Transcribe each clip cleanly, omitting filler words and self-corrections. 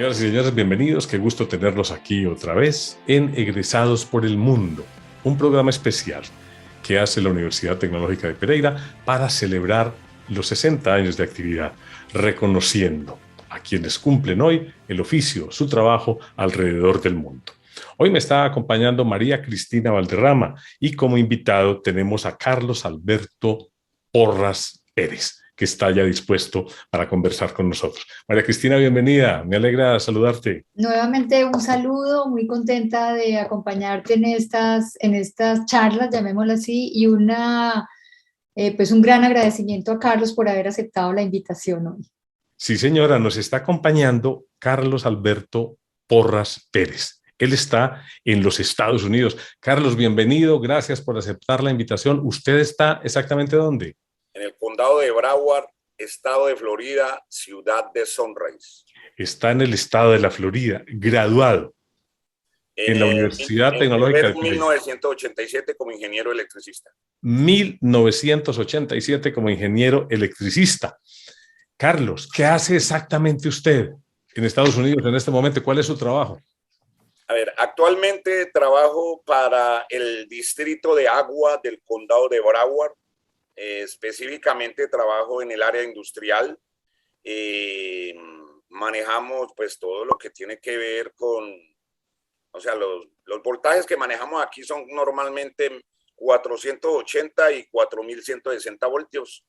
Señoras y señores, bienvenidos. Qué gusto tenerlos aquí otra vez en Egresados por el Mundo, un programa especial que hace la Universidad Tecnológica de Pereira para celebrar los 60 años de actividad, reconociendo a quienes cumplen hoy el oficio, su trabajo alrededor del mundo. Hoy me está acompañando María Cristina Valderrama y como invitado tenemos a Carlos Alberto Porras Pérez, que está ya dispuesto para conversar con nosotros. María Cristina, bienvenida. Me alegra saludarte. Nuevamente un saludo, muy contenta de acompañarte en estas charlas, llamémoslo así, y pues un gran agradecimiento a Carlos por haber aceptado la invitación hoy. Sí, señora, nos está acompañando Carlos Alberto Porras Pérez. Él está en los Estados Unidos. Carlos, bienvenido, gracias por aceptar la invitación. ¿Usted está exactamente dónde? En el condado de Broward, estado de Florida, ciudad de Sunrise. Está en el estado de la Florida, graduado en la Universidad Tecnológica de Pereira. 1987 como ingeniero electricista. 1987 como ingeniero electricista. Carlos, ¿qué hace exactamente usted en Estados Unidos en este momento? ¿Cuál es su trabajo? A ver, actualmente trabajo para el distrito de agua del condado de Broward. Específicamente trabajo en el área industrial. Manejamos pues todo lo que tiene que ver con, o sea, los voltajes que manejamos aquí son normalmente 480 y 4160 voltios.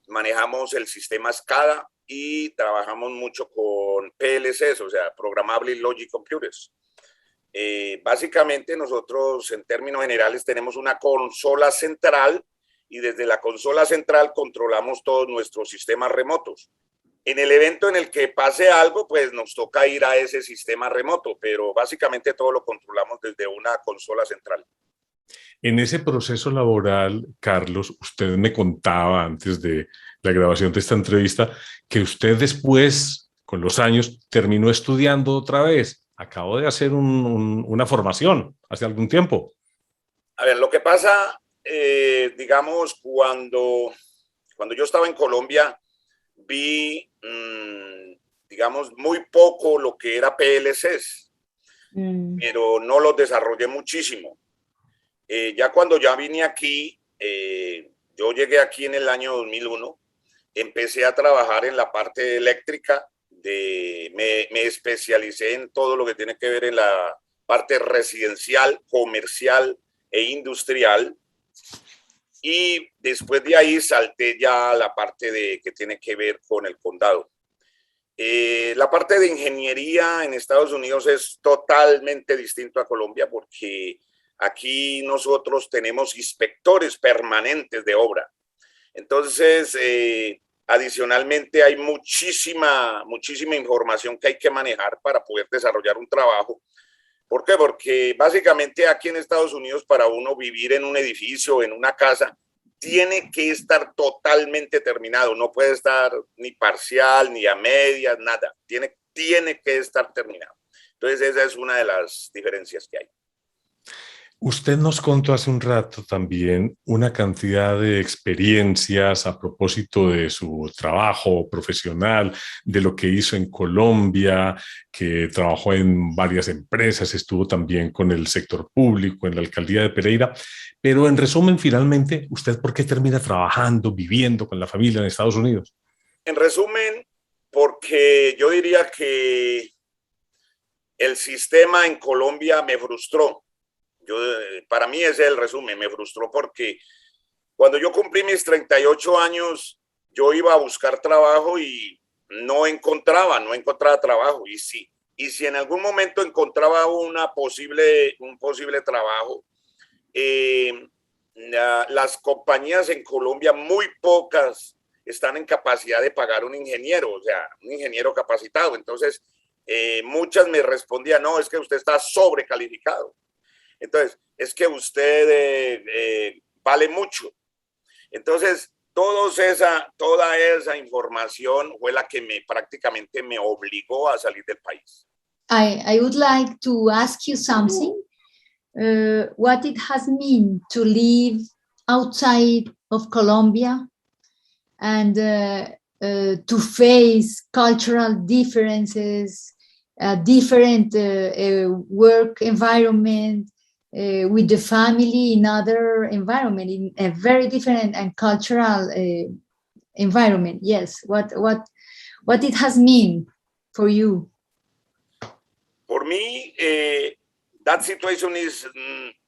Manejamos el sistema SCADA y trabajamos mucho con PLCs, o sea, Programmable Logic Computers. Básicamente nosotros en términos generales tenemos una consola central y desde la consola central controlamos todos nuestros sistemas remotos. En el evento en el que pase algo, pues nos toca ir a ese sistema remoto, pero básicamente todo lo controlamos desde una consola central. En ese proceso laboral, Carlos, usted me contaba antes de la grabación de esta entrevista que usted después, con los años, terminó estudiando otra vez. Acabo de hacer una formación hace algún tiempo. A ver, lo que pasa, digamos, cuando yo estaba en Colombia, vi, digamos, muy poco lo que era PLCs, pero no los desarrollé muchísimo. Ya cuando ya vine aquí, yo llegué aquí en el año 2001, empecé a trabajar en la parte eléctrica. Me especialicé en todo lo que tiene que ver en la parte residencial, comercial e industrial, y después de ahí salté ya a la parte que tiene que ver con el condado. La parte de ingeniería en Estados Unidos es totalmente distinto a Colombia porque aquí nosotros tenemos inspectores permanentes de obra. Entonces, adicionalmente hay muchísima información que hay que manejar para poder desarrollar un trabajo. ¿Por qué? Porque básicamente aquí en Estados Unidos para uno vivir en un edificio, en una casa, tiene que estar totalmente terminado. No puede estar ni parcial, ni a medias, nada. Tiene que estar terminado. Entonces esa es una de las diferencias que hay. Usted nos contó hace un rato también una cantidad de experiencias a propósito de su trabajo profesional, de lo que hizo en Colombia, que trabajó en varias empresas, estuvo también con el sector público, en la alcaldía de Pereira. Pero en resumen, finalmente, ¿usted por qué termina trabajando, viviendo con la familia en Estados Unidos? En resumen, porque yo diría que el sistema en Colombia me frustró. Para mí ese es el resumen, me frustró porque cuando yo cumplí mis 38 años, yo iba a buscar trabajo y no encontraba trabajo. Y si en algún momento encontraba un posible trabajo, las compañías en Colombia, muy pocas están en capacidad de pagar un ingeniero, o sea, un ingeniero capacitado. Entonces, muchas me respondían, no, es que usted está sobrecalificado. Entonces, es que usted vale mucho. Entonces, toda esa información fue la que prácticamente me obligó a salir del país. I would like to ask you something. What it has meant to live outside of Colombia and to face cultural differences, different work environment, with the family in other environment, in a very different and cultural environment. Yes, what it has mean for you? For me, that situation is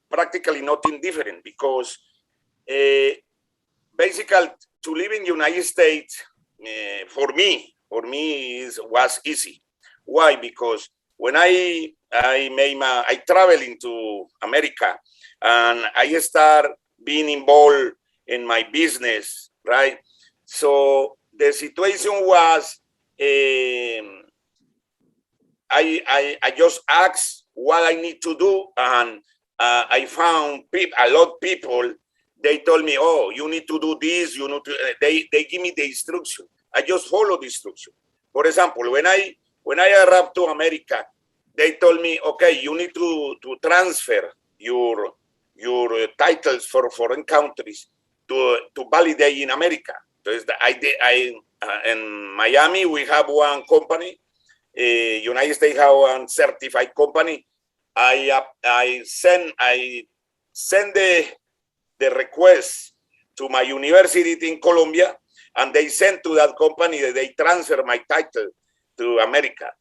practically nothing different, because basically to live in the United States, for me was easy. Why? Because when I travel into America and I start being involved in my business, right? So the situation was, I just asked what I need to do, and I found a lot of people. They told me, "Oh, you need to do this. You need to." They give me the instruction. I just follow the instruction. For example, when I arrived to America, they told me, "Okay, you need to transfer your titles for foreign countries to validate in America." Entonces, in Miami we have one company. United States have one certified company. I send the request to my university in Colombia, and they send to that company that they transfer my title to America.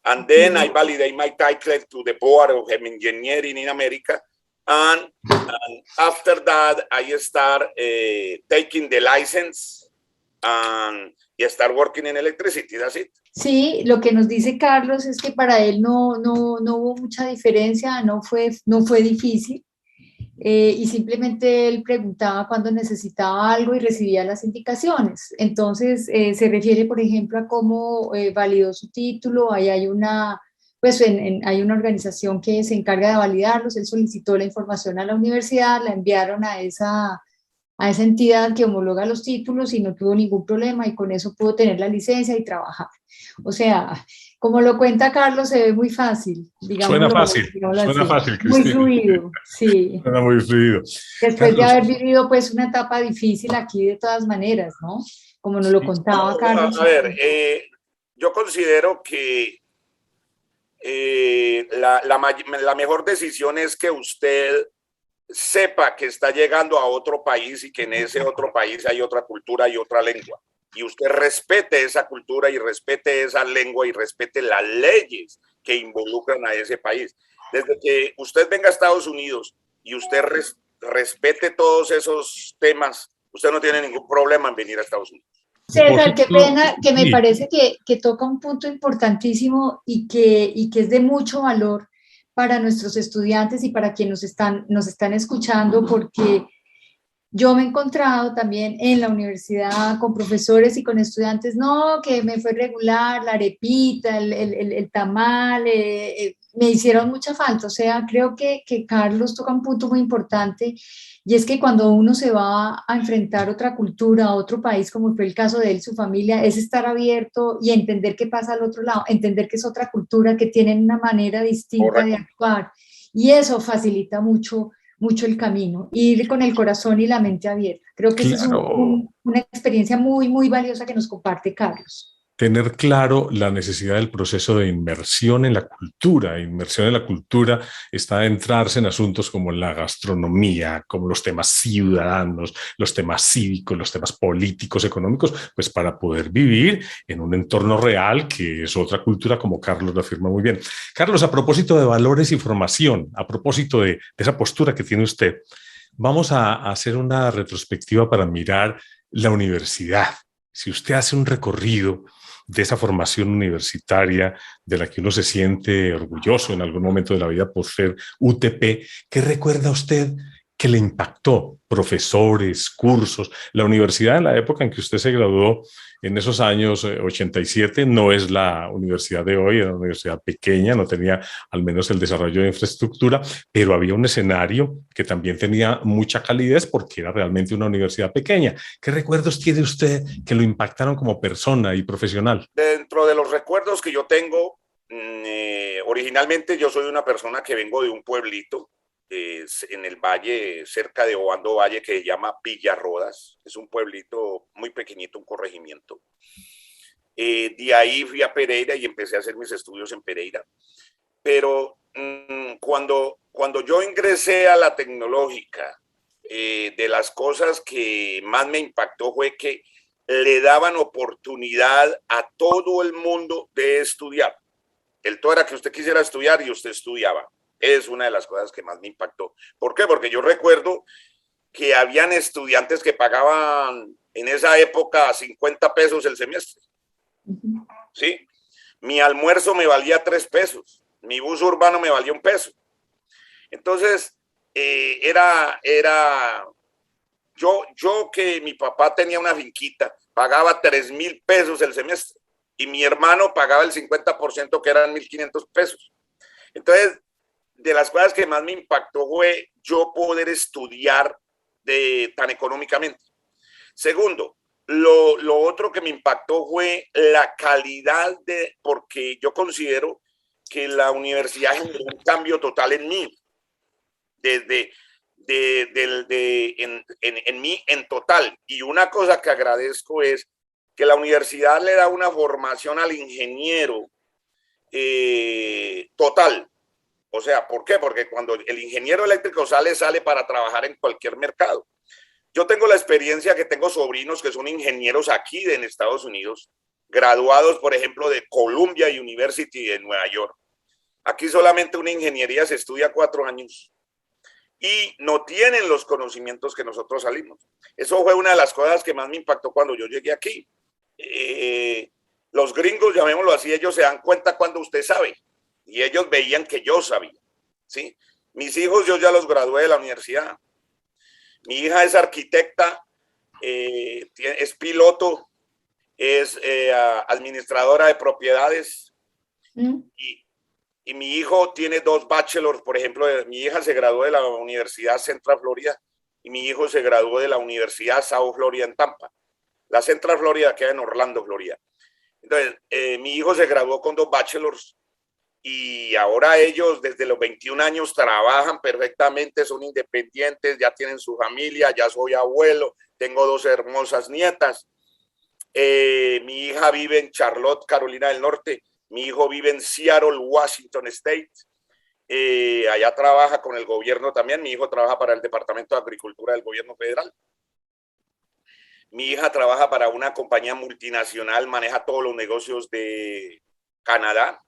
And then I validate my title to the Board of Engineering in America. And after that, I start taking the license and start working in electricity. That's it. Sí, lo que nos dice Carlos es que para él no hubo mucha diferencia, no fue difícil, y simplemente él preguntaba cuando necesitaba algo y recibía las indicaciones. Entonces, se refiere, por ejemplo, a cómo validó su título. Ahí hay hay una organización que se encarga de validarlos. Él solicitó la información a la universidad, la enviaron a esa entidad que homologa los títulos y no tuvo ningún problema, y con eso pudo tener la licencia y trabajar. O sea, como lo cuenta Carlos, se ve muy fácil. Suena fácil, Cristina. Muy Cristina. fluido, sí. Suena muy fluido. Después Carlos, de haber vivido pues una etapa difícil aquí de todas maneras, ¿no? Como nos lo contaba Carlos. A ver, yo considero que la mejor decisión es que usted sepa que está llegando a otro país y que en ese otro país hay otra cultura y otra lengua. Y usted respete esa cultura y respete esa lengua y respete las leyes que involucran a ese país. Desde que usted venga a Estados Unidos y usted respete todos esos temas, usted no tiene ningún problema en venir a Estados Unidos. César, qué pena, que me parece que toca un punto importantísimo y que es de mucho valor para nuestros estudiantes y para quienes nos están escuchando, porque yo me he encontrado también en la universidad con profesores y con estudiantes, no, que me fue regular, la arepita, el tamal, me hicieron mucha falta. O sea, creo que Carlos toca un punto muy importante, y es que cuando uno se va a enfrentar otra cultura, a otro país, como fue el caso de él, su familia, es estar abierto y entender qué pasa al otro lado, entender que es otra cultura, que tienen una manera distinta de actuar, y eso facilita mucho el camino, ir con el corazón y la mente abierta. Creo que esa es una experiencia muy, muy valiosa que nos comparte Carlos. Tener claro la necesidad del proceso de inmersión en la cultura. Inmersión en la cultura está adentrarse en asuntos como la gastronomía, como los temas ciudadanos, los temas cívicos, los temas políticos, económicos, pues para poder vivir en un entorno real que es otra cultura, como Carlos lo afirma muy bien. Carlos, a propósito de valores y formación, a propósito de esa postura que tiene usted, vamos a hacer una retrospectiva para mirar la universidad. Si usted hace un recorrido de esa formación universitaria de la que uno se siente orgulloso en algún momento de la vida por ser UTP, ¿qué recuerda usted que le impactó? Profesores, cursos. La universidad en la época en que usted se graduó, en esos años 87, no es la universidad de hoy, era una universidad pequeña, no tenía al menos el desarrollo de infraestructura, pero había un escenario que también tenía mucha calidez porque era realmente una universidad pequeña. ¿Qué recuerdos tiene usted que lo impactaron como persona y profesional? Dentro de los recuerdos que yo tengo, originalmente yo soy una persona que vengo de un pueblito en el valle, cerca de Obando Valle, que se llama Villarrodas. Es un pueblito muy pequeñito, un corregimiento. De ahí fui a Pereira y empecé a hacer mis estudios en Pereira. Pero cuando yo ingresé a la tecnológica, de las cosas que más me impactó fue que le daban oportunidad a todo el mundo de estudiar. El todo era que usted quisiera estudiar y usted estudiaba. Es una de las cosas que más me impactó. ¿Por qué? Porque yo recuerdo que habían estudiantes que pagaban en esa época 50 pesos el semestre. ¿Sí? Mi almuerzo me valía 3 pesos. Mi bus urbano me valía 1 peso. Entonces, yo que mi papá tenía una finquita, pagaba 3.000 pesos el semestre y mi hermano pagaba el 50%, que eran 1.500 pesos. Entonces, de las cosas que más me impactó fue yo poder estudiar tan económicamente. Segundo, lo otro que me impactó fue la calidad porque yo considero que la universidad generó un cambio total en mí, en mí en total. Y una cosa que agradezco es que la universidad le da una formación al ingeniero total. O sea, ¿por qué? Porque cuando el ingeniero eléctrico sale para trabajar en cualquier mercado. Yo tengo la experiencia que tengo sobrinos que son ingenieros aquí en Estados Unidos, graduados, por ejemplo, de Columbia University de Nueva York. Aquí solamente una ingeniería se estudia 4 años y no tienen los conocimientos que nosotros salimos. Eso fue una de las cosas que más me impactó cuando yo llegué aquí. Los gringos, llamémoslo así, ellos se dan cuenta cuando usted sabe y ellos veían que yo sabía, ¿sí? Mis hijos yo ya los gradué de la universidad. Mi hija es arquitecta, es piloto, es administradora de propiedades y mi hijo tiene 2 bachelors. Por ejemplo, mi hija se graduó de la Universidad Central Florida y mi hijo se graduó de la Universidad South Florida en Tampa. La Central Florida queda en Orlando, Florida. Entonces, mi hijo se graduó con 2 bachelors y ahora ellos desde los 21 años trabajan perfectamente, son independientes, ya tienen su familia, ya soy abuelo, tengo 2 hermosas nietas. Mi hija vive en Charlotte, Carolina del Norte. Mi hijo vive en Seattle, Washington State. Allá trabaja con el gobierno también. Mi hijo trabaja para el Departamento de Agricultura del Gobierno Federal. Mi hija trabaja para una compañía multinacional, maneja todos los negocios de Canadá.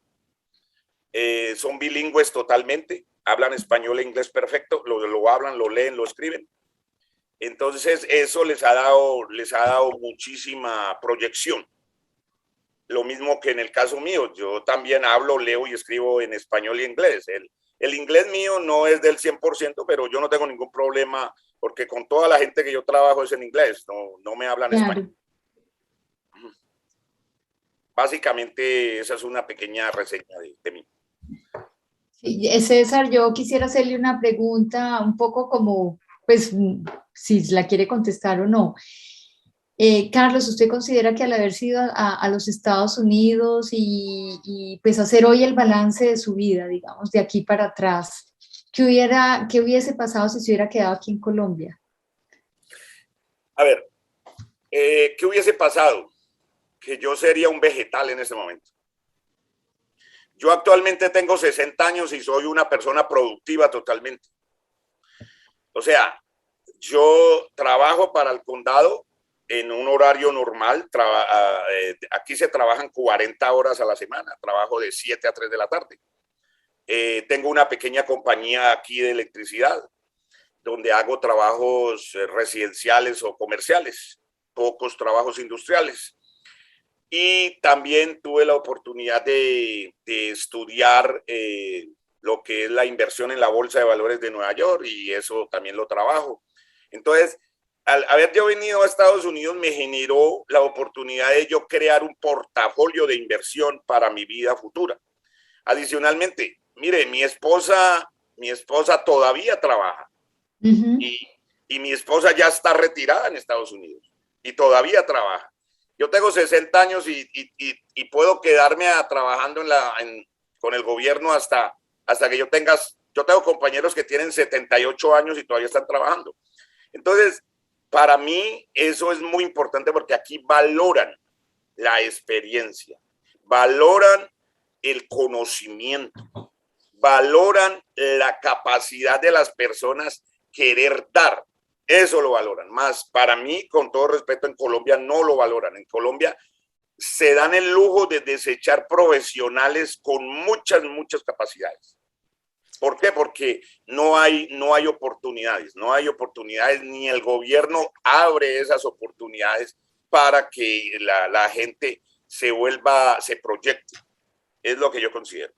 Son bilingües totalmente, hablan español e inglés perfecto, lo hablan, lo leen, lo escriben. Entonces eso les ha dado muchísima proyección. Lo mismo que en el caso mío, yo también hablo, leo y escribo en español y inglés. El inglés mío no es del 100%, pero yo no tengo ningún problema porque con toda la gente que yo trabajo es en inglés, no me hablan español. Básicamente esa es una pequeña reseña de mí. Sí, César, yo quisiera hacerle una pregunta un poco como, pues, si la quiere contestar o no. Carlos, ¿usted considera que al haber sido a los Estados Unidos y pues hacer hoy el balance de su vida, digamos, de aquí para atrás, ¿qué hubiese pasado si se hubiera quedado aquí en Colombia? A ver, ¿qué hubiese pasado? Que yo sería un vegetal en ese momento. Yo actualmente tengo 60 años y soy una persona productiva totalmente. O sea, yo trabajo para el condado en un horario normal. Aquí se trabajan 40 horas a la semana. Trabajo de 7 a 3 de la tarde. Tengo una pequeña compañía aquí de electricidad donde hago trabajos residenciales o comerciales, pocos trabajos industriales. Y también tuve la oportunidad de estudiar lo que es la inversión en la Bolsa de Valores de Nueva York y eso también lo trabajo. Entonces, al haber yo venido a Estados Unidos me generó la oportunidad de yo crear un portafolio de inversión para mi vida futura. Adicionalmente, mire, mi esposa todavía trabaja y mi esposa ya está retirada en Estados Unidos y todavía trabaja. Yo tengo 60 años y puedo quedarme trabajando con el gobierno hasta que yo tenga Yo tengo compañeros que tienen 78 años y todavía están trabajando. Entonces, para mí eso es muy importante porque aquí valoran la experiencia, valoran el conocimiento, valoran la capacidad de las personas querer dar. Eso lo valoran. Más para mí, con todo respeto, en Colombia no lo valoran. En Colombia se dan el lujo de desechar profesionales con muchas capacidades. ¿Por qué? Porque no hay oportunidades, ni el gobierno abre esas oportunidades para que la gente se proyecte. Es lo que yo considero.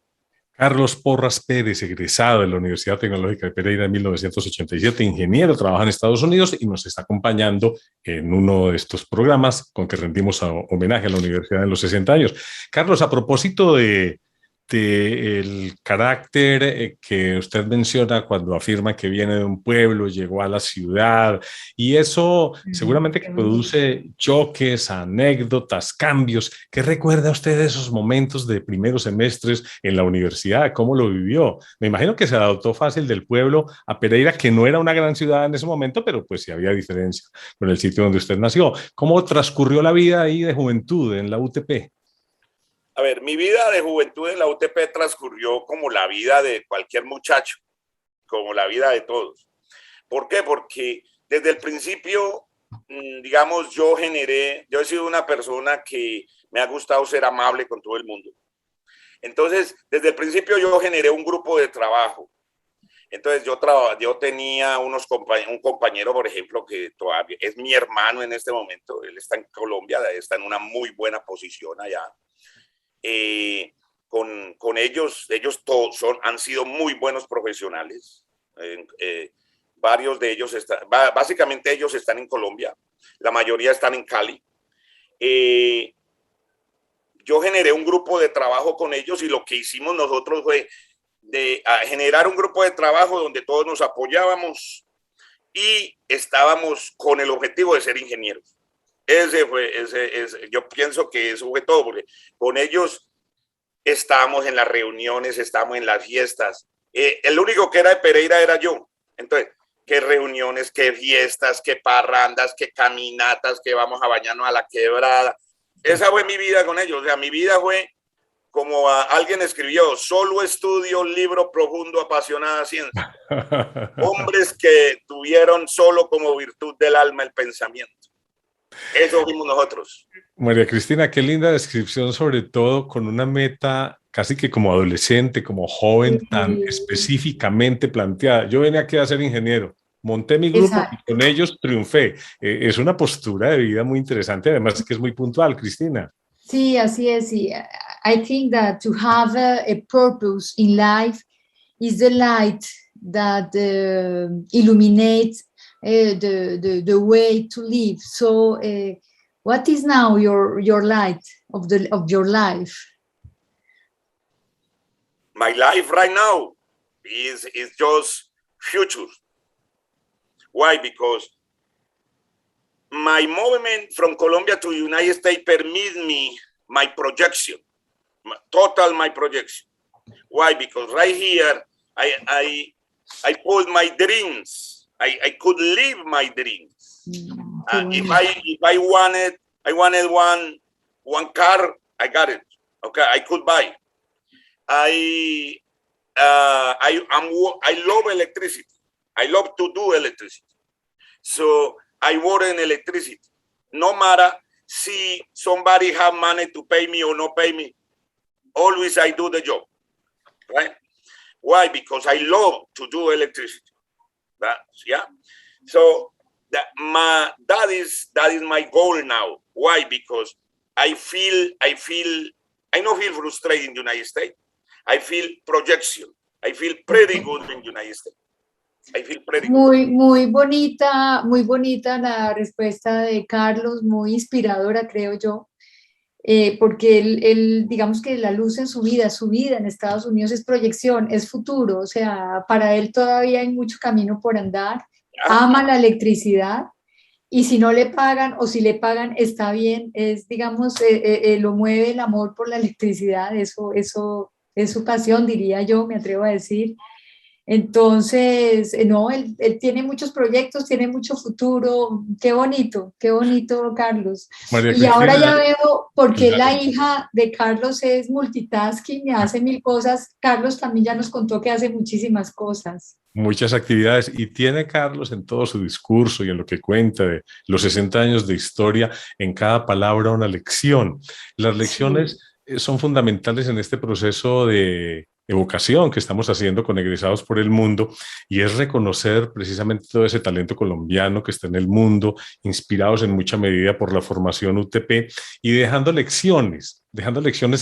Carlos Porras Pérez, egresado de la Universidad Tecnológica de Pereira en 1987, ingeniero, trabaja en Estados Unidos y nos está acompañando en uno de estos programas con que rendimos homenaje a la universidad en los 60 años. Carlos, a propósito de el carácter que usted menciona cuando afirma que viene de un pueblo, llegó a la ciudad, y eso seguramente que produce choques, anécdotas, cambios. ¿Qué recuerda usted de esos momentos de primeros semestres en la universidad? ¿Cómo lo vivió? Me imagino que se adaptó fácil del pueblo a Pereira, que no era una gran ciudad en ese momento, pero pues sí había diferencia con el sitio donde usted nació. ¿Cómo transcurrió la vida ahí de juventud en la UTP? A ver, mi vida de juventud en la UTP transcurrió como la vida de cualquier muchacho, como la vida de todos. ¿Por qué? Porque desde el principio, digamos, yo he sido una persona que me ha gustado ser amable con todo el mundo. Entonces, desde el principio yo generé un grupo de trabajo. Entonces, yo tenía un compañero, por ejemplo, que todavía es mi hermano en este momento. Él está en Colombia, está en una muy buena posición allá. Con ellos todos han sido muy buenos profesionales. Varios de ellos básicamente ellos están en Colombia, la mayoría están en Cali. Yo generé un grupo de trabajo con ellos y lo que hicimos nosotros fue generar un grupo de trabajo donde todos nos apoyábamos y estábamos con el objetivo de ser ingenieros. Yo pienso que eso fue todo, porque con ellos estábamos en las reuniones, estábamos en las fiestas. El único que era de Pereira era yo. Entonces, qué reuniones, qué fiestas, qué parrandas, qué caminatas, que vamos a bañarnos a la quebrada. Esa fue mi vida con ellos. O sea, mi vida fue como alguien escribió: solo estudio, libro profundo, apasionada ciencia. Hombres que tuvieron solo como virtud del alma el pensamiento. Eso fuimos nosotros. María Cristina, qué linda descripción, sobre todo con una meta casi que como adolescente, como joven, tan específicamente planteada. Yo venía aquí a ser ingeniero, monté mi grupo y con ellos triunfé. Es una postura de vida muy interesante, además que es muy puntual, Cristina. Sí, así es. Sí. I think that to have a purpose in life is the light that illuminates the way to live. So, what is now your light of your life? My life right now is just future. Why? Because my movement from Colombia to the United States permits me my projection, my projection. Why? Because right here I put my dreams. I could live my dreams. If I wanted one car, I got it. Okay, I could buy. I love electricity. I love to do electricity. So I work in electricity. No matter si somebody have money to pay me or not pay me, always I do the job. Right? Why? Because I love to do electricity. Yeah. So that is my goal now. Why? Because I don't feel frustrated in the United States. I feel projection. I feel pretty good in the United States. I feel pretty good. Muy bonita la respuesta de Carlos, muy inspiradora, creo yo. Porque él, digamos que la luz en su vida en Estados Unidos es proyección, es futuro, o sea, para él todavía hay mucho camino por andar, ama la electricidad y si no le pagan o si le pagan está bien, es, digamos, lo mueve el amor por la electricidad, eso es su pasión, diría yo, me atrevo a decir. Entonces, no, él tiene muchos proyectos, tiene mucho futuro. Qué bonito, Carlos. María Y ahora ya Cristina, veo por qué la claro. hija de Carlos es multitasking y hace mil cosas. Carlos también ya nos contó que hace muchísimas cosas. Muchas actividades y tiene Carlos en todo su discurso y en lo que cuenta de los 60 años de historia, en cada palabra una lección. Las Sí. lecciones son fundamentales en este proceso de evocación que estamos haciendo con egresados por el mundo y es reconocer precisamente todo ese talento colombiano que está en el mundo, inspirados en mucha medida por la formación UTP y dejando lecciones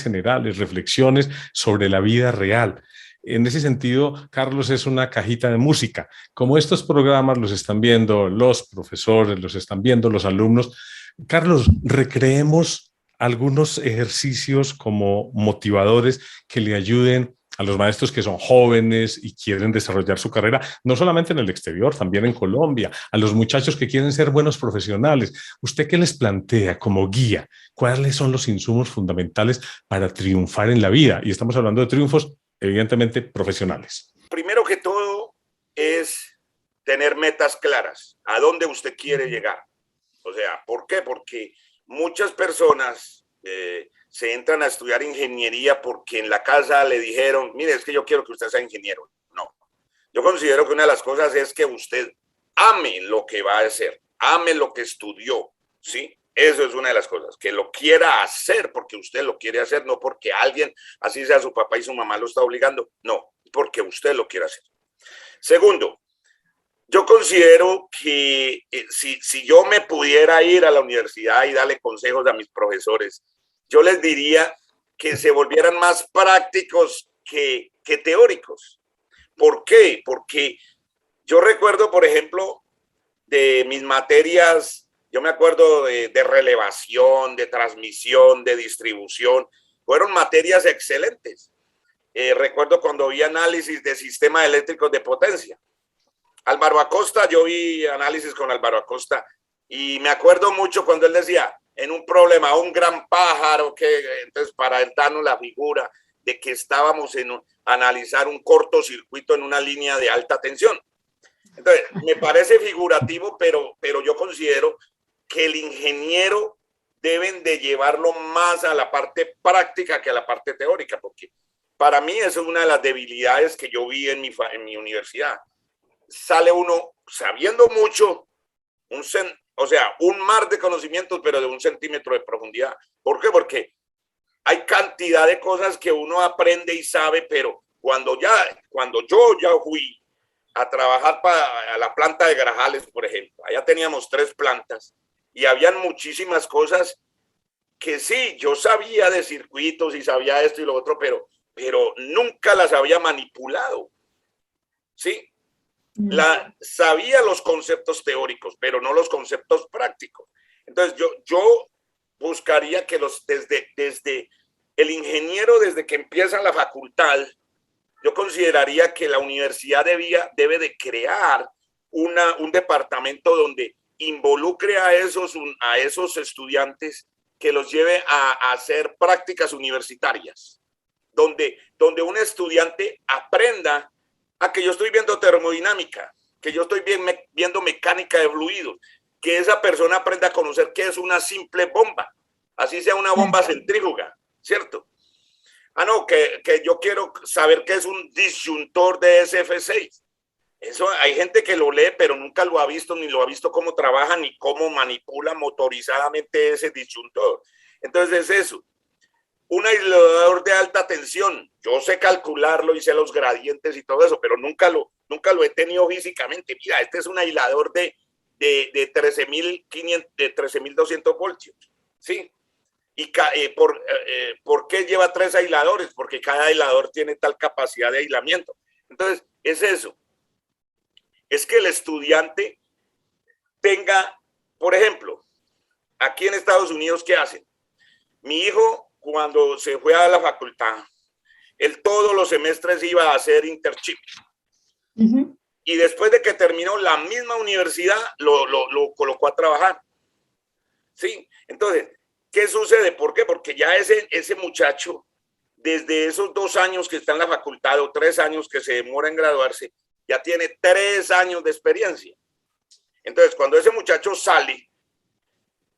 generales, reflexiones sobre la vida real. En ese sentido, Carlos es una cajita de música. Como estos programas los están viendo los profesores, los están viendo los alumnos, Carlos, recreemos algunos ejercicios como motivadores que le ayuden a los maestros que son jóvenes y quieren desarrollar su carrera, no solamente en el exterior, también en Colombia, a los muchachos que quieren ser buenos profesionales. ¿Usted qué les plantea como guía? ¿Cuáles son los insumos fundamentales para triunfar en la vida? Y estamos hablando de triunfos evidentemente profesionales. Primero que todo es tener metas claras, a dónde usted quiere llegar. O sea, ¿por qué? Porque muchas personas se entran a estudiar ingeniería porque en la casa le dijeron, mire, es que yo quiero que usted sea ingeniero. No, yo considero que una de las cosas es que usted ame lo que va a hacer, ame lo que estudió, ¿sí? Eso es una de las cosas, que lo quiera hacer porque usted lo quiere hacer, no porque alguien, así sea su papá y su mamá, lo está obligando, no, porque usted lo quiere hacer. Segundo, yo considero que si yo me pudiera ir a la universidad y darle consejos a mis profesores, yo les diría que se volvieran más prácticos que teóricos. ¿Por qué? Porque yo recuerdo, por ejemplo, de mis materias, yo me acuerdo de relevación, de transmisión, de distribución, fueron materias excelentes. Recuerdo cuando vi análisis de sistemas eléctricos de potencia. Álvaro Acosta, yo vi análisis con Álvaro Acosta y me acuerdo mucho cuando él decía, en un problema, un gran pájaro, entonces para darnos la figura de que estábamos en analizar un cortocircuito en una línea de alta tensión. Entonces, me parece figurativo, pero yo considero que el ingeniero deben de llevarlo más a la parte práctica que a la parte teórica, porque para mí eso es una de las debilidades que yo vi en mi universidad. Sale uno sabiendo mucho, o sea, un mar de conocimientos, pero de 1 centímetro de profundidad. ¿Por qué? Porque hay cantidad de cosas que uno aprende y sabe, pero cuando yo ya fui a trabajar para la planta de Grajales, por ejemplo, allá teníamos 3 plantas y habían muchísimas cosas que sí, yo sabía de circuitos y sabía esto y lo otro, pero nunca las había manipulado, ¿sí? Sabía los conceptos teóricos, pero no los conceptos prácticos. Entonces yo buscaría que desde el ingeniero, desde que empieza la facultad, yo consideraría que la universidad debe de crear un departamento donde involucre a esos estudiantes, que los lleve a hacer prácticas universitarias, donde un estudiante aprenda a que yo estoy viendo termodinámica, que yo estoy viendo mecánica de fluidos, que esa persona aprenda a conocer qué es una simple bomba, así sea una bomba centrífuga, ¿cierto? No, que yo quiero saber qué es un disyuntor de SF6. Eso hay gente que lo lee, pero nunca lo ha visto, ni lo ha visto cómo trabaja, ni cómo manipula motorizadamente ese disyuntor. Entonces es eso. Un aislador de alta tensión, yo sé calcularlo y sé los gradientes y todo eso, pero nunca lo he tenido físicamente. Mira, este es un aislador de 13.200 voltios, ¿sí? ¿Y por qué lleva 3 aisladores? Porque cada aislador tiene tal capacidad de aislamiento. Entonces, es eso. Es que el estudiante tenga, por ejemplo, aquí en Estados Unidos, ¿qué hacen? Mi hijo, cuando se fue a la facultad, él todos los semestres iba a hacer Interchip. Y después de que terminó la misma universidad, lo colocó a trabajar. ¿Sí? Entonces, ¿qué sucede? ¿Por qué? Porque ya ese muchacho desde esos 2 años que está en la facultad o 3 años que se demora en graduarse, ya tiene 3 años de experiencia. Entonces, cuando ese muchacho sale,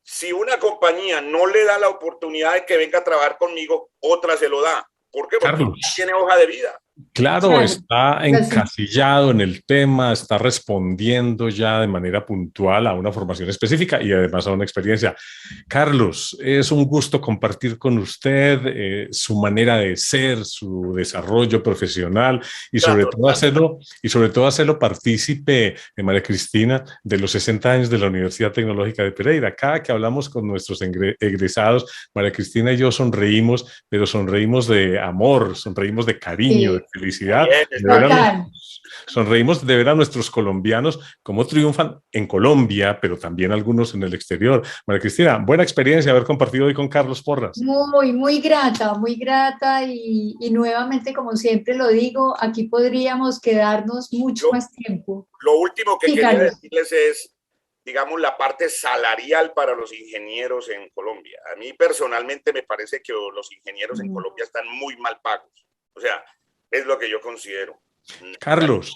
si una compañía no le da la oportunidad de que venga a trabajar conmigo, otra se lo da. ¿Por qué? Porque tiene hoja de vida. Claro, está encasillado en el tema, está respondiendo ya de manera puntual a una formación específica y además a una experiencia. Carlos, es un gusto compartir con usted su manera de ser, su desarrollo profesional y sobre todo hacerlo partícipe, María Cristina, de los 60 años de la Universidad Tecnológica de Pereira. Cada que hablamos con nuestros egresados, María Cristina y yo sonreímos, pero sonreímos de amor, sonreímos de cariño, de felicidad. Sonreímos de ver a nuestros colombianos cómo triunfan en Colombia, pero también algunos en el exterior. María Cristina, buena experiencia haber compartido hoy con Carlos Porras. Muy grata y nuevamente, como siempre lo digo, aquí podríamos quedarnos mucho más tiempo. Lo último que quería decirles es, digamos, la parte salarial para los ingenieros en Colombia. A mí personalmente me parece que los ingenieros en Colombia están muy mal pagos. O sea, es lo que yo considero. Carlos,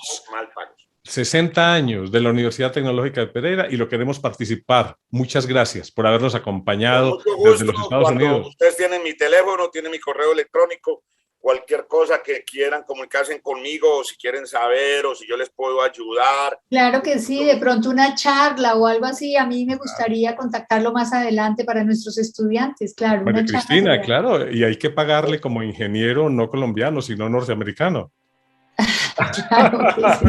60 años de la Universidad Tecnológica de Pereira y lo queremos participar. Muchas gracias por habernos acompañado desde los Estados Unidos. Ustedes tienen mi teléfono, tienen mi correo electrónico, cualquier cosa que quieran comunicarse conmigo, o si quieren saber, o si yo les puedo ayudar. Claro que sí, de pronto una charla o algo así, a mí me gustaría contactarlo más adelante para nuestros estudiantes, claro. María Cristina, claro, y hay que pagarle como ingeniero no colombiano, sino norteamericano. Claro que sí.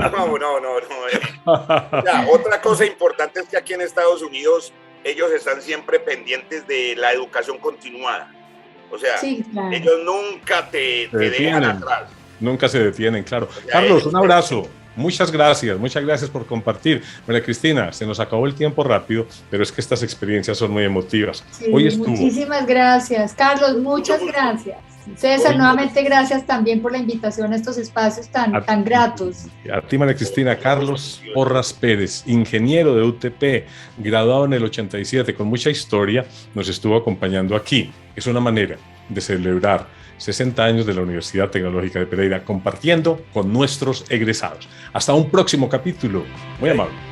Ya, otra cosa importante es que aquí en Estados Unidos ellos están siempre pendientes de la educación continuada. O sea, sí, claro, ellos nunca te dejan atrás. Nunca se detienen, claro. O sea, Carlos, un abrazo. Muchas gracias por compartir. María Cristina, se nos acabó el tiempo rápido, pero es que estas experiencias son muy emotivas. Sí, muchísimas gracias, Carlos, muchas gracias. César, nuevamente gracias también por la invitación a estos espacios tan gratos. A ti, María Cristina. Carlos Porras Pérez, ingeniero de UTP, graduado en el 87, con mucha historia, nos estuvo acompañando aquí. Es una manera de celebrar 60 años de la Universidad Tecnológica de Pereira, compartiendo con nuestros egresados. Hasta un próximo capítulo. Muy amable.